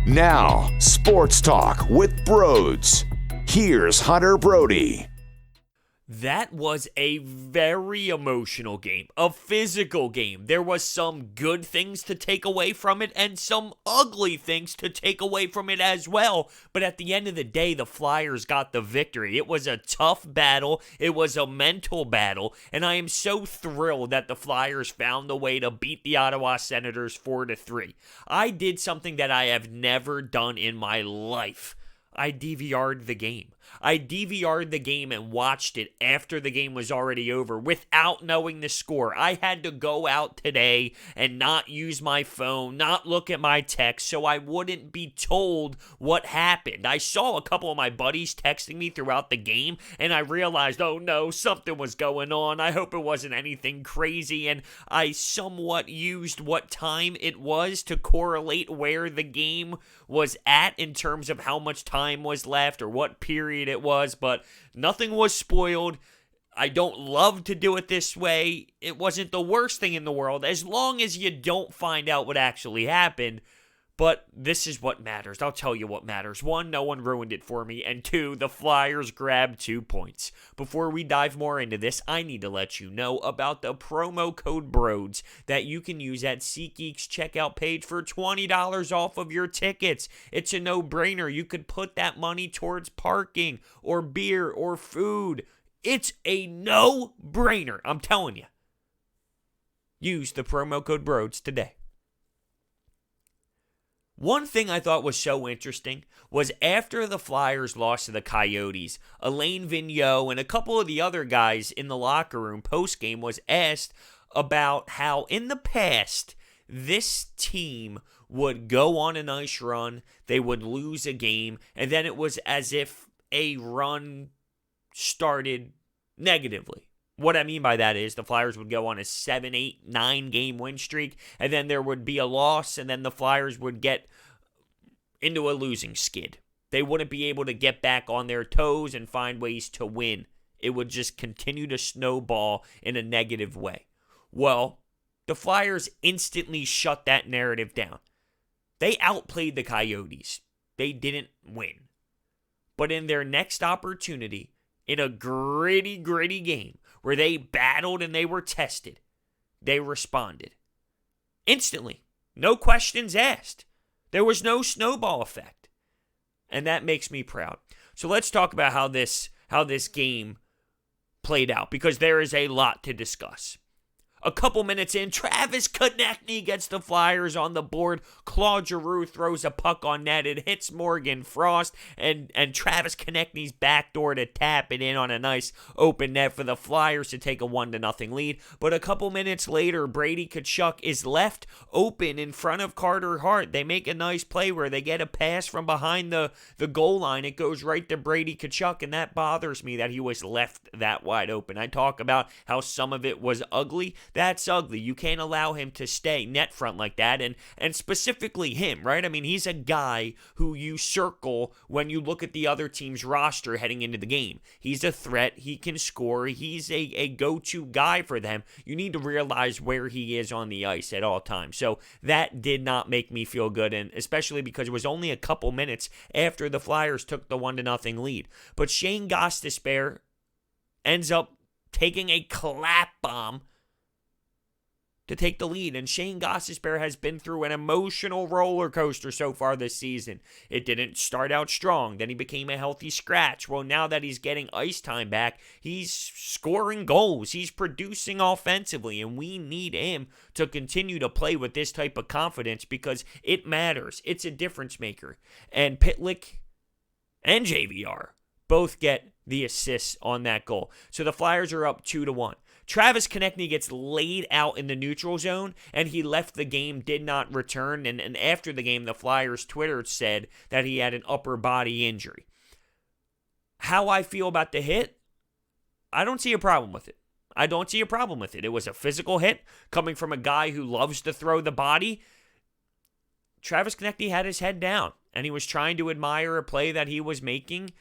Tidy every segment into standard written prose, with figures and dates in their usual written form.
Now, Sports Talk with Broads. Here's Hunter Brody. That was a very emotional game, a physical game. There was some good things to take away from it and some ugly things to take away from it as well. But at the end of the day, the Flyers got the victory. It was a tough battle. It was a mental battle. And I am so thrilled that the Flyers found a way to beat the Ottawa Senators 4-3. I did something that I have never done in my life. I DVR'd the game. I DVR'd the game and watched it after the game was already over without knowing the score. I had to go out today and not use my phone, not look at my text, so I wouldn't be told what happened. I saw a couple of my buddies texting me throughout the game, and I realized, oh no, something was going on. I hope it wasn't anything crazy, and I somewhat used what time it was to correlate where the game was at in terms of how much time was left or what period it was, but nothing was spoiled. I don't love to do it this way. It wasn't the worst thing in the world as long as you don't find out what actually happened. But this is what matters. I'll tell you what matters. 1, no one ruined it for me. And 2, the Flyers grabbed 2 points. Before we dive more into this, I need to let you know about the promo code BROADS that you can use at SeatGeek's checkout page for $20 off of your tickets. It's a no-brainer. You could put that money towards parking or beer or food. It's a no-brainer. I'm telling you. Use the promo code BROADS today. One thing I thought was so interesting was after the Flyers lost to the Coyotes, Alain Vigneault and a couple of the other guys in the locker room post-game was asked about how in the past this team would go on a nice run, they would lose a game, and then it was as if a run started negatively. What I mean by that is the Flyers would go on a 7, 8, 9 game win streak, and then there would be a loss, and then the Flyers would get into a losing skid. They wouldn't be able to get back on their toes and find ways to win. It would just continue to snowball in a negative way. Well, the Flyers instantly shut that narrative down. They outplayed the Coyotes. They didn't win. But in their next opportunity, in a gritty game, where they battled and they were tested, they responded. Instantly. No questions asked. There was no snowball effect. And that makes me proud. So let's talk about how this game played out, because there is a lot to discuss. A couple minutes in, Travis Konecny gets the Flyers on the board. Claude Giroux throws a puck on net. It hits Morgan Frost, and Travis Konechny's backdoor to tap it in on a nice open net for the Flyers to take a 1-0 lead. But a couple minutes later, Brady Thachuk is left open in front of Carter Hart. They make a nice play where they get a pass from behind the goal line. It goes right to Brady Thachuk, and that bothers me that he was left that wide open. I talk about how some of it was ugly. That's ugly. You can't allow him to stay net front like that, and specifically him, right? I mean, he's a guy who you circle when you look at the other team's roster heading into the game. He's a threat. He can score. He's a go-to guy for them. You need to realize where he is on the ice at all times. So that did not make me feel good, and especially because it was only a couple minutes after the Flyers took the 1-0 lead. But Shayne Gostisbehere ends up taking a clap bomb to take the lead, and Shayne Gostisbehere has been through an emotional roller coaster so far this season. It didn't start out strong, then he became a healthy scratch. Well, now that he's getting ice time back, he's scoring goals, he's producing offensively, and we need him to continue to play with this type of confidence because it matters. It's a difference maker. And Pitlick and JVR both get the assists on that goal. So the Flyers are up 2-1. Travis Konecny gets laid out in the neutral zone, and he left the game, did not return, and after the game, the Flyers' Twitter said that he had an upper body injury. How I feel about the hit, I don't see a problem with it. It was a physical hit coming from a guy who loves to throw the body. Travis Konecny had his head down, and he was trying to admire a play that he was making.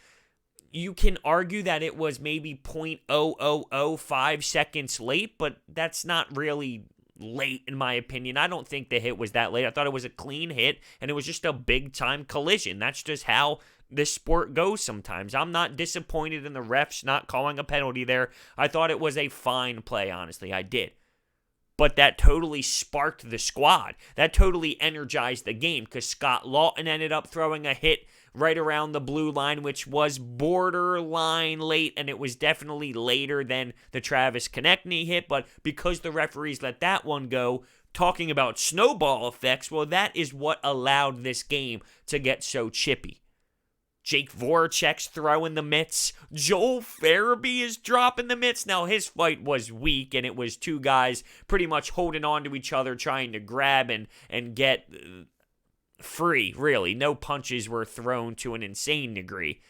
You can argue that it was maybe .0005 seconds late, but that's not really late, in my opinion. I don't think the hit was that late. I thought it was a clean hit, and it was just a big-time collision. That's just how this sport goes sometimes. I'm not disappointed in the refs not calling a penalty there. I thought it was a fine play, honestly. I did. But that totally sparked the squad. That totally energized the game because Scott Laughton ended up throwing a hit right around the blue line, which was borderline late, and it was definitely later than the Travis Konecny hit. But because the referees let that one go, talking about snowball effects, well, that is what allowed this game to get so chippy. Jake Voracek's throwing the mitts. Joel Farabee is dropping the mitts. Now, his fight was weak, and it was two guys pretty much holding on to each other, trying to grab and get free, really. No punches were thrown to an insane degree.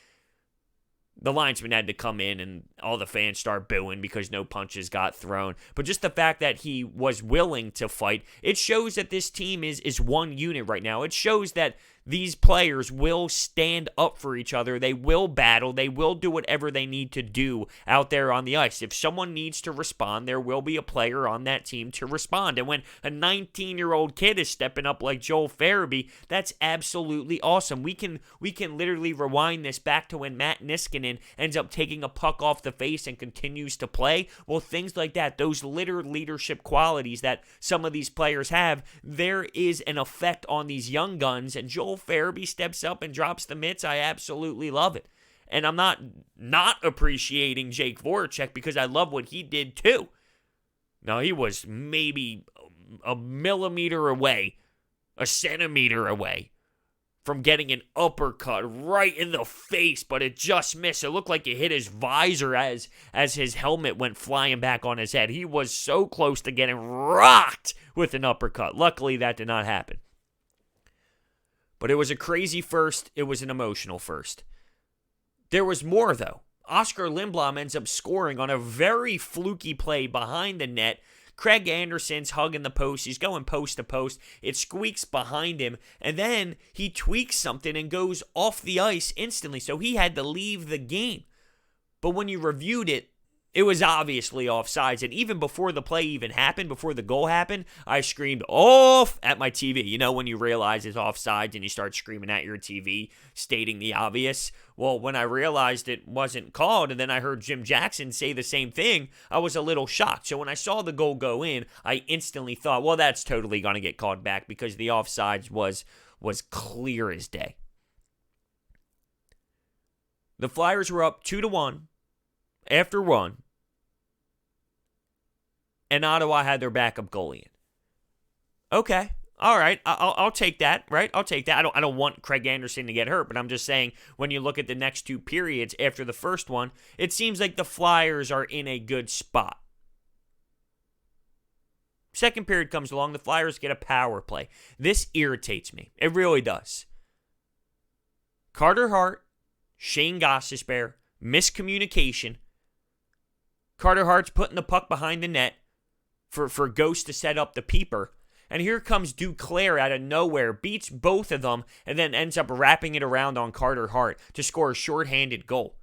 The linesman had to come in, and all the fans start booing because no punches got thrown. But just the fact that he was willing to fight, it shows that this team is one unit right now. It shows that these players will stand up for each other. They will battle. They will do whatever they need to do out there on the ice. If someone needs to respond, there will be a player on that team to respond. And when a 19-year-old kid is stepping up like Joel Farabee, that's absolutely awesome. We can literally rewind this back to when Matt Niskanen ends up taking a puck off the face and continues to play. Well, things like that, those leadership qualities that some of these players have, there is an effect on these young guns, and Joel Farabee steps up and drops the mitts. I absolutely love it. And I'm not appreciating Jake Voracek because I love what he did too. Now, he was maybe a millimeter away, a centimeter away from getting an uppercut right in the face, but it just missed. It looked like it hit his visor as his helmet went flying back on his head. He was so close to getting rocked with an uppercut. Luckily, that did not happen. But it was a crazy first. It was an emotional first. There was more, though. Oscar Lindblom ends up scoring on a very fluky play behind the net. Craig Anderson's hugging the post. He's going post to post. It squeaks behind him. And then he tweaks something and goes off the ice instantly. So he had to leave the game. But when you reviewed it, it was obviously offsides. And even before the play even happened, before the goal happened, I screamed off at my TV. You know, when you realize it's offsides and you start screaming at your TV, stating the obvious. Well, when I realized it wasn't called, and then I heard Jim Jackson say the same thing, I was a little shocked. So when I saw the goal go in, I instantly thought, well, that's totally going to get called back because the offsides was clear as day. The Flyers were up 2-1 after one. And Ottawa had their backup goalie in. Okay, all right, I'll take that, right? I'll take that. I don't want Craig Anderson to get hurt, but I'm just saying when you look at the next two periods after the first one, it seems like the Flyers are in a good spot. Second period comes along, the Flyers get a power play. This irritates me. It really does. Carter Hart, Shayne Gostisbehere, miscommunication. Carter Hart's putting the puck behind the net for Ghost to set up the peeper. And here comes Duclair out of nowhere, beats both of them, and then ends up wrapping it around on Carter Hart to score a shorthanded goal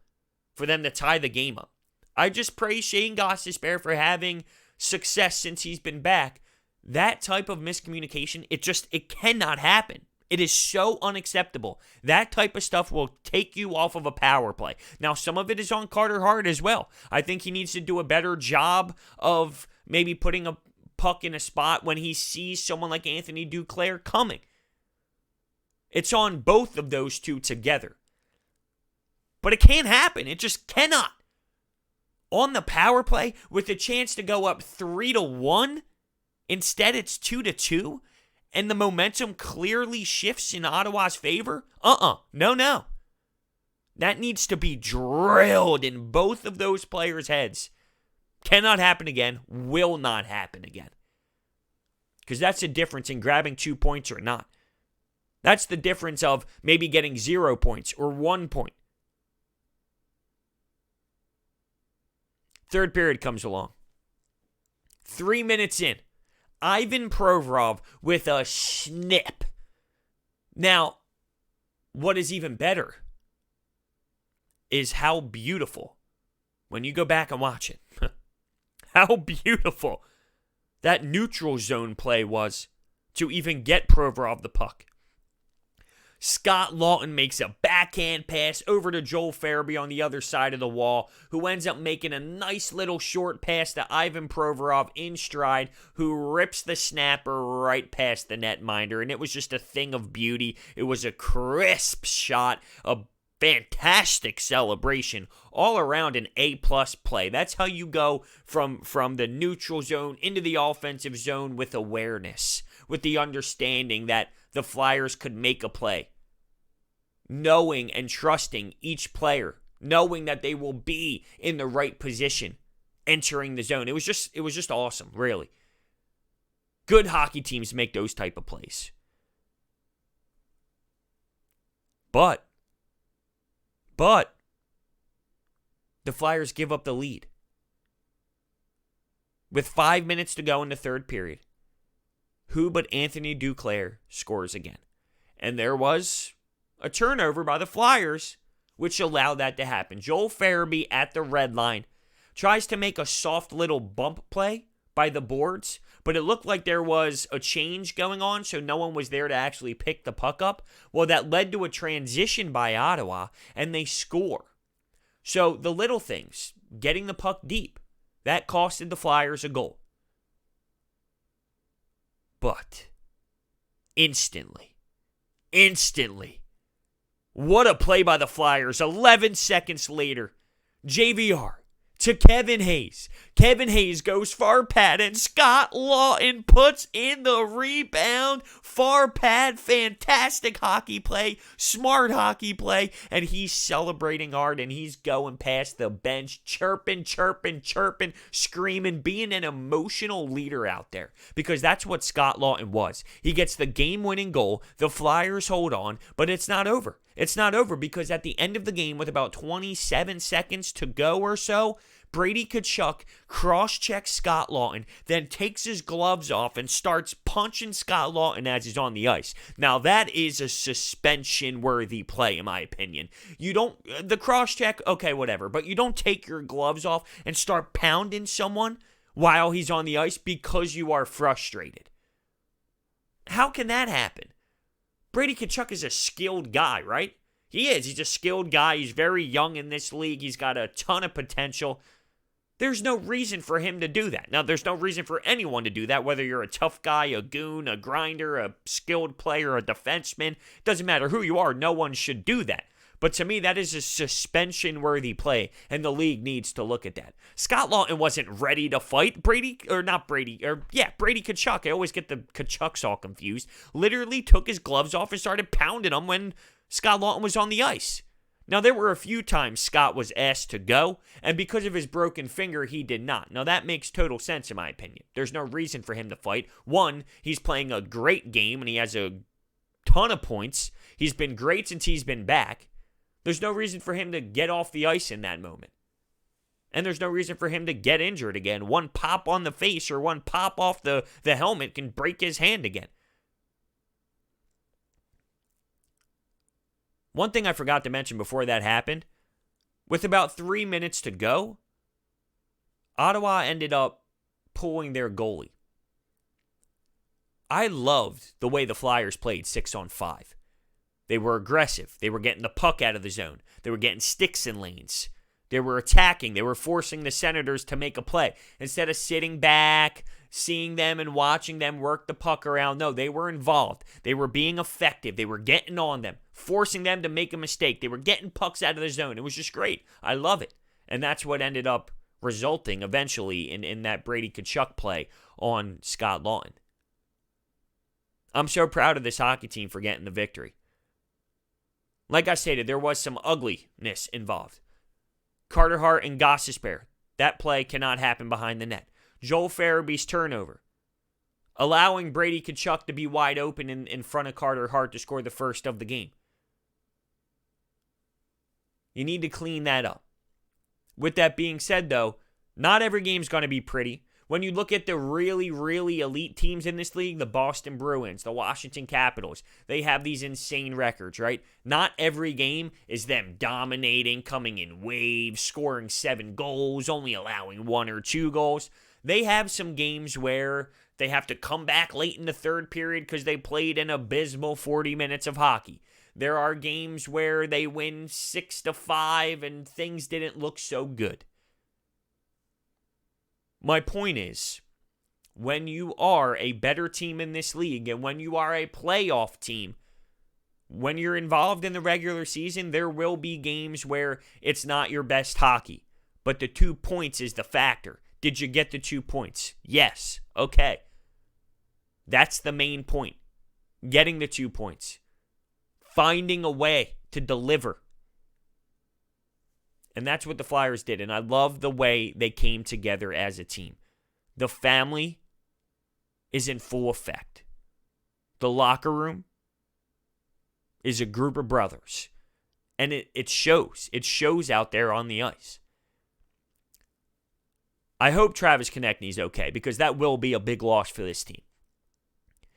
for them to tie the game up. I just praise Shayne Gostisbehere for having success since he's been back. That type of miscommunication, it cannot happen. It is so unacceptable. That type of stuff will take you off of a power play. Now, some of it is on Carter Hart as well. I think he needs to do a better job of maybe putting a puck in a spot when he sees someone like Anthony Duclair coming. It's on both of those two together. But it can't happen. It just cannot. On the power play, with the chance to go up 3-1, instead it's 2-2. And the momentum clearly shifts in Ottawa's favor? No. That needs to be drilled in both of those players' heads. Cannot happen again. Will not happen again. Because that's the difference in grabbing 2 points or not. That's the difference of maybe getting 0 points or 1 point. Third period comes along. 3 minutes in. Ivan Provorov with a snip. Now, what is even better is how beautiful, when you go back and watch it, how beautiful that neutral zone play was to even get Provorov the puck. Scott Laughton makes a backhand pass over to Joel Farabee on the other side of the wall, who ends up making a nice little short pass to Ivan Provorov in stride, who rips the snapper right past the netminder, and it was just a thing of beauty. It was a crisp shot, a fantastic celebration, all around an A-plus play. That's how you go from the neutral zone into the offensive zone with awareness, with the understanding that the Flyers could make a play. Knowing and trusting each player, knowing that they will be in the right position entering the zone. It was just awesome, really. Good hockey teams make those type of plays. But the Flyers give up the lead. With 5 minutes to go in the third period, who but Anthony Duclair scores again? And there was a turnover by the Flyers, which allowed that to happen. Joel Farabee at the red line tries to make a soft little bump play by the boards, but it looked like there was a change going on, so no one was there to actually pick the puck up. Well, that led to a transition by Ottawa, and they score. So the little things, getting the puck deep, that costed the Flyers a goal. But instantly, what a play by the Flyers. 11 seconds later, JVR to Kevin Hayes. Kevin Hayes goes far pad, and Scott Laughton puts in the rebound. Far pad, fantastic hockey play, smart hockey play, and he's celebrating hard, and he's going past the bench, chirping, screaming, being an emotional leader out there, because that's what Scott Laughton was. He gets the game-winning goal, the Flyers hold on, but it's not over. It's not over because at the end of the game, with about 27 seconds to go or so, Brady Thachuk cross-checks Scott Laughton, then takes his gloves off and starts punching Scott Laughton as he's on the ice. Now, that is a suspension-worthy play, in my opinion. The cross-check, okay, whatever, but you don't take your gloves off and start pounding someone while he's on the ice because you are frustrated. How can that happen? Brady Thachuk is a skilled guy, right? He is. He's a skilled guy. He's very young in this league. He's got a ton of potential. There's no reason for him to do that. Now, there's no reason for anyone to do that, whether you're a tough guy, a goon, a grinder, a skilled player, a defenseman. Doesn't matter who you are. No one should do that. But to me, that is a suspension-worthy play, and the league needs to look at that. Scott Laughton wasn't ready to fight. Brady Thachuk. I always get the Tkachuks all confused. Literally took his gloves off and started pounding them when Scott Laughton was on the ice. Now, there were a few times Scott was asked to go, and because of his broken finger, he did not. Now, that makes total sense in my opinion. There's no reason for him to fight. One, he's playing a great game, and he has a ton of points. He's been great since he's been back. There's no reason for him to get off the ice in that moment. And there's no reason for him to get injured again. One pop on the face or one pop off the helmet can break his hand again. One thing I forgot to mention before that happened, with about 3 minutes to go, Ottawa ended up pulling their goalie. I loved the way the Flyers played 6-on-5. They were aggressive. They were getting the puck out of the zone. They were getting sticks in lanes. They were attacking. They were forcing the Senators to make a play. Instead of sitting back, seeing them and watching them work the puck around, no, they were involved. They were being effective. They were getting on them, forcing them to make a mistake. They were getting pucks out of the zone. It was just great. I love it. And that's what ended up resulting eventually in that Brady Thachuk play on Scott Laughton. I'm so proud of this hockey team for getting the victory. Like I stated, there was some ugliness involved. Hart and Gostisbehere. That play cannot happen behind the net. Joel Farabee's turnover. Allowing Brady Thachuk to be wide open in front of Carter Hart to score the first of the game. You need to clean that up. With that being said, though, not every game's going to be pretty. When you look at the really, really elite teams in this league, the Boston Bruins, the Washington Capitals, they have these insane records, right? Not every game is them dominating, coming in waves, scoring 7 goals, only allowing 1 or 2 goals. They have some games where they have to come back late in the third period because they played an abysmal 40 minutes of hockey. There are games where they win 6-5 and things didn't look so good. My point is, when you are a better team in this league and when you are a playoff team, when you're involved in the regular season, there will be games where it's not your best hockey. But the 2 points is the factor. Did you get the 2 points? Yes. Okay. That's the main point. Getting the 2 points. Finding a way to deliver. And that's what the Flyers did. And I love the way they came together as a team. The family is in full effect. The locker room is a group of brothers. And it shows. It shows out there on the ice. I hope Travis Konecny's okay, because that will be a big loss for this team.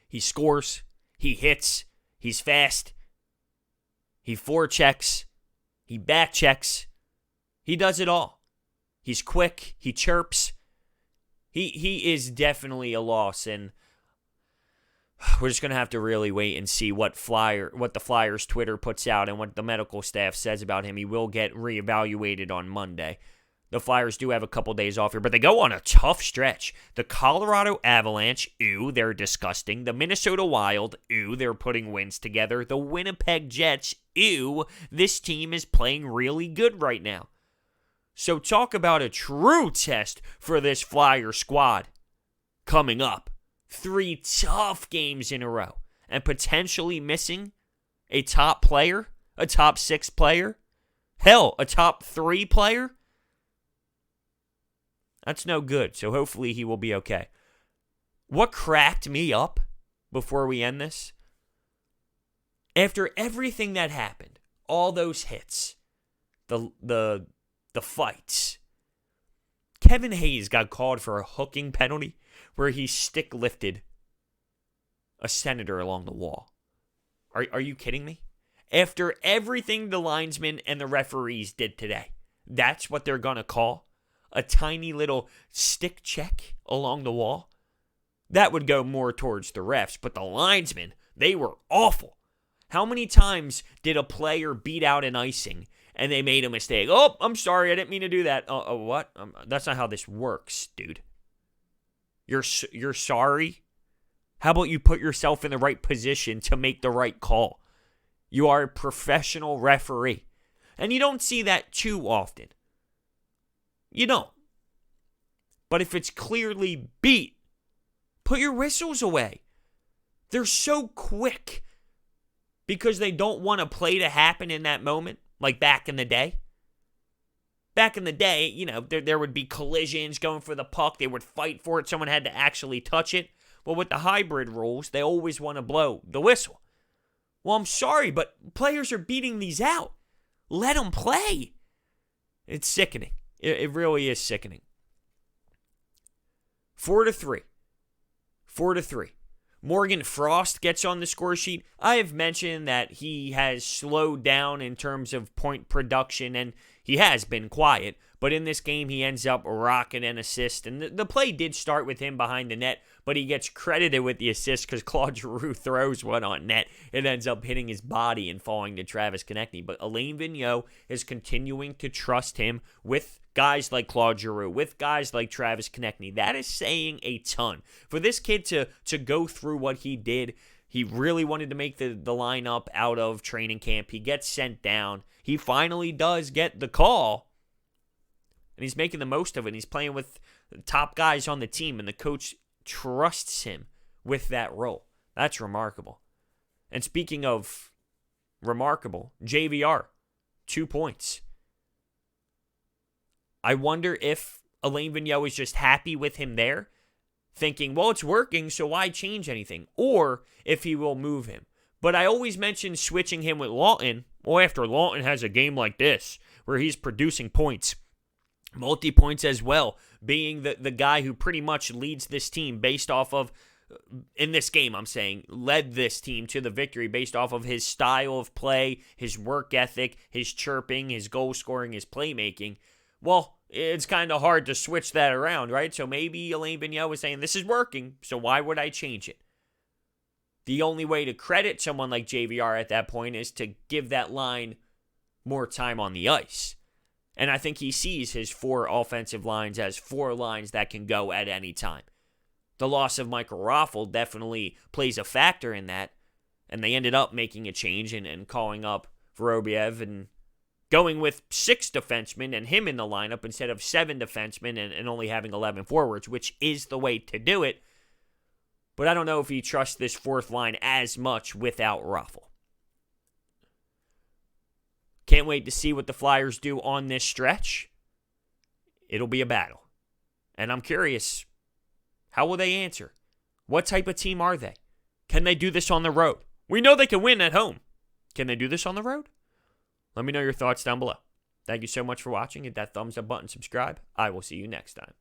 He scores. He hits. He's fast. He forechecks. He backchecks. He does it all. He's quick. He chirps. He is definitely a loss, and we're just going to have to really wait and see what the Flyers Twitter puts out and what the medical staff says about him. He will get reevaluated on Monday. The Flyers do have a couple days off here, but they go on a tough stretch. The Colorado Avalanche, ew, they're disgusting. The Minnesota Wild, ew, they're putting wins together. The Winnipeg Jets, ew, this team is playing really good right now. So talk about a true test for this Flyer squad coming up. 3 tough games in a row, and potentially missing a top player, a top 6 player, hell, a top 3 player. That's no good, so hopefully he will be okay. What cracked me up before we end this? After everything that happened, all those hits, the fights, Kevin Hayes got called for a hooking penalty where he stick lifted a senator along the wall. Are you kidding me? After everything the linesmen and the referees did today, that's what they're going to call a tiny little stick check along the wall? That would go more towards the refs, but the linesmen, they were awful. How many times did a player beat out an icing and they made a mistake? Oh, I'm sorry, I didn't mean to do that. What? That's not how this works, dude. You're sorry? How about you put yourself in the right position to make the right call? You are a professional referee. And you don't see that too often. You don't. But if it's clearly beat, put your whistles away. They're so quick because they don't want a play to happen in that moment, like back in the day. Back in the day, you know, there would be collisions going for the puck. They would fight for it. Someone had to actually touch it. Well, with the hybrid rules, they always want to blow the whistle. Well, I'm sorry, but players are beating these out. Let them play. It's sickening. It really is sickening. 4-3. 4-3. Morgan Frost gets on the score sheet. I have mentioned that he has slowed down in terms of point production, and he has been quiet. But in this game, he ends up rocking an assist. And the play did start with him behind the net, but he gets credited with the assist because Claude Giroux throws one on net. It ends up hitting his body and falling to Travis Konecny. But Alain Vigneault is continuing to trust him with guys like Claude Giroux, with guys like Travis Konecny. That is saying a ton. For this kid to go through what he did, he really wanted to make the lineup out of training camp. He gets sent down. He finally does get the call. And he's making the most of it. He's playing with the top guys on the team, and the coach trusts him with that role. That's remarkable. And speaking of remarkable, JVR, 2 points. I wonder if Alain Vigneault is just happy with him there, thinking, well, it's working, so why change anything? Or if he will move him. But I always mention switching him with Laughton. Well, after Laughton has a game like this, where he's producing points, multi-points as well, being the guy who pretty much leads this team based off of, in this game I'm saying, led this team to the victory based off of his style of play, his work ethic, his chirping, his goal scoring, his playmaking. Well, it's kind of hard to switch that around, right? So maybe Alain Vigneault was saying, this is working, so why would I change it? The only way to credit someone like JVR at that point is to give that line more time on the ice. And I think he sees his 4 offensive lines as 4 lines that can go at any time. The loss of Michael Raffl definitely plays a factor in that, and they ended up making a change and calling up Vorobyev and going with 6 defensemen and him in the lineup instead of 7 defensemen and only having 11 forwards, which is the way to do it. But I don't know if he trusts this 4th line as much without Raffl. Can't wait to see what the Flyers do on this stretch. It'll be a battle. And I'm curious, how will they answer? What type of team are they? Can they do this on the road? We know they can win at home. Can they do this on the road? Let me know your thoughts down below. Thank you so much for watching. Hit that thumbs up button, subscribe. I will see you next time.